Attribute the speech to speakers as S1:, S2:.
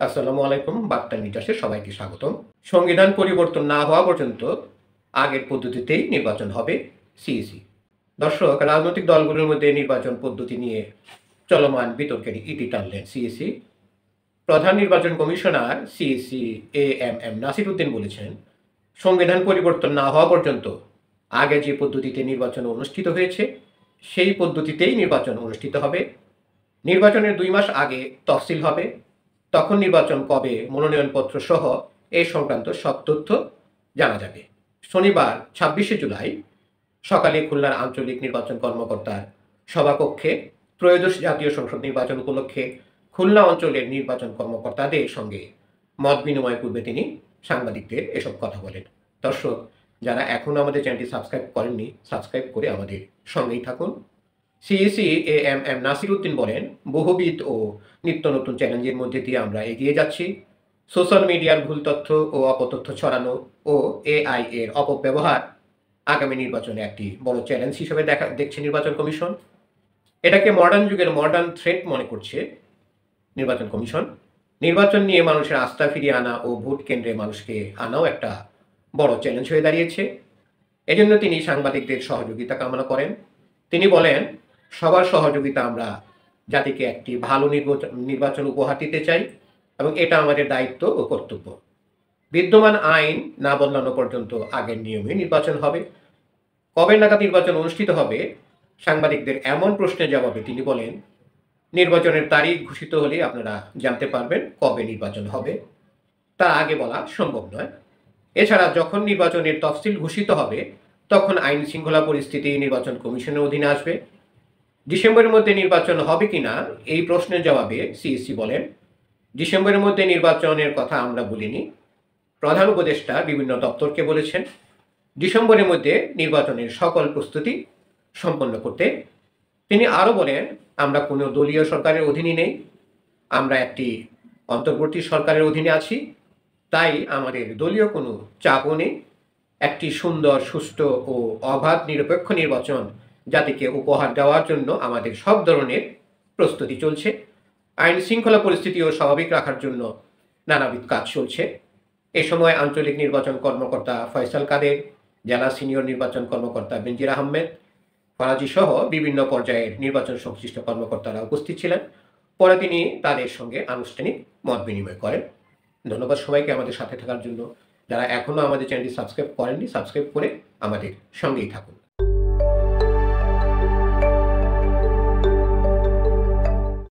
S1: আসসালামু আলাইকুম। বার্তা নির্যাসে সবাইকে স্বাগতম। সংবিধান পরিবর্তন না হওয়া পর্যন্ত আগের পদ্ধতিতেই নির্বাচন হবে সিইসি। দর্শক, রাজনৈতিক দলগুলোর মধ্যে নির্বাচন পদ্ধতি নিয়ে চলমান বিতর্কের ইতি টানলেন সিইসি। প্রধান নির্বাচন commissioner CEC AMM Nasir Uddin বলেছেন, সংবিধান পরিবর্তন না হওয়া পর্যন্ত আগে যে পদ্ধতিতে নির্বাচন অনুষ্ঠিত হয়েছে সেই পদ্ধতিতেই নির্বাচন অনুষ্ঠিত হবে। নির্বাচনের ২ মাস আগে তফসিল হবে। তখন নির্বাচন কবে, মনোনয়নপত্র সহ এ সংক্রান্ত সব তথ্য জানা যাবে। শনিবার ২৬শে জুলাই সকালে খুলনার আঞ্চলিক নির্বাচন কর্মকর্তার সভাকক্ষে ত্রয়োদশ জাতীয় সংসদ নির্বাচন উপলক্ষে খুলনা অঞ্চলের নির্বাচন কর্মকর্তাদের সঙ্গে মত বিনিময় পূর্বে তিনি সাংবাদিকদের এসব কথা বলেন। দর্শক, যারা এখনও আমাদের চ্যানেলটি সাবস্ক্রাইব করেননি, সাবস্ক্রাইব করে আমাদের সঙ্গেই থাকুন। সিইসি এএমএম নাসির উদ্দিন বলেন, বহুবিধ ও নিত্য নতুন চ্যালেঞ্জের মধ্যে দিয়ে আমরা এগিয়ে যাচ্ছি। সোশ্যাল মিডিয়ার ভুল তথ্য ও অপতথ্য ছড়ানো ও এআই এর অপব্যবহার আগামী নির্বাচনে একটি বড় চ্যালেঞ্জ হিসেবে দেখছে নির্বাচন কমিশন। এটাকে মডার্ন যুগের মডার্ন থ্রেট মনে করছে নির্বাচন কমিশন। নির্বাচন নিয়ে মানুষের আস্থা ফিরিয়ে আনা ও ভোট কেন্দ্রে মানুষকে আনাও একটা বড় চ্যালেঞ্জ হয়ে দাঁড়িয়েছে। এজন্য তিনি সাংবাদিকদের সহযোগিতা কামনা করেন। তিনি বলেন, সবার সহযোগিতা আমরা জাতিকে একটি ভালো নির্বাচন উপহার দিতে চাই এবং এটা আমাদের দায়িত্ব ও কর্তব্য। বিদ্যমান আইন না বদলানো পর্যন্ত আগের নিয়মে নির্বাচন হবে। কবে নাগাদ নির্বাচন অনুষ্ঠিত হবে? সাংবাদিকদের এমন প্রশ্নের জবাবে তিনি বলেন, নির্বাচনের তারিখ ঘোষিত হলে আপনারা জানতে পারবেন কবে নির্বাচন হবে। তা আগে বলা সম্ভব নয়। এছাড়া যখন নির্বাচনের তফসিল ঘোষিত হবে তখন আইন শৃঙ্খলা পরিস্থিতি নির্বাচন কমিশনের অধীনে আসবে। ডিসেম্বরের মধ্যে নির্বাচন হবে কিনা এই প্রশ্নের জবাবে সিইসি বলেন, ডিসেম্বরের মধ্যে নির্বাচনের কথা আমরা বলিনি। প্রধান উপদেষ্টা বিভিন্ন দপ্তরকে বলেছেন ডিসেম্বরের মধ্যে নির্বাচনের সকল প্রস্তুতি সম্পন্ন করতে। তিনি আরও বলেন, আমরা কোনো দলীয় সরকারের অধীনে নেই, আমরা একটি অন্তর্বর্তী সরকারের অধীনে আছি, তাই আমাদের দলীয় কোনো চাপও নেই। একটি সুন্দর, সুষ্ঠু ও অবাধ নিরপেক্ষ নির্বাচন জাতিকে উপহার দেওয়ার জন্য আমাদের সব ধরনের প্রস্তুতি চলছে। আইন শৃঙ্খলা পরিস্থিতিও স্বাভাবিক রাখার জন্য নানাবিধ কাজ চলছে। এ সময় আঞ্চলিক নির্বাচন কর্মকর্তা ফয়সাল কাদের, জেলা সিনিয়র নির্বাচন কর্মকর্তা বেনজির আহমেদ, ফরাজি সহ বিভিন্ন পর্যায়ের নির্বাচন সংশ্লিষ্ট কর্মকর্তারা উপস্থিত ছিলেন। পরে তিনি তাদের সঙ্গে আনুষ্ঠানিক মত বিনিময় করেন। ধন্যবাদ সবাইকে আমাদের সাথে থাকার জন্য। যারা এখনও আমাদের চ্যানেলটি সাবস্ক্রাইব করেননি, সাবস্ক্রাইব করে আমাদের সঙ্গেই থাকুন।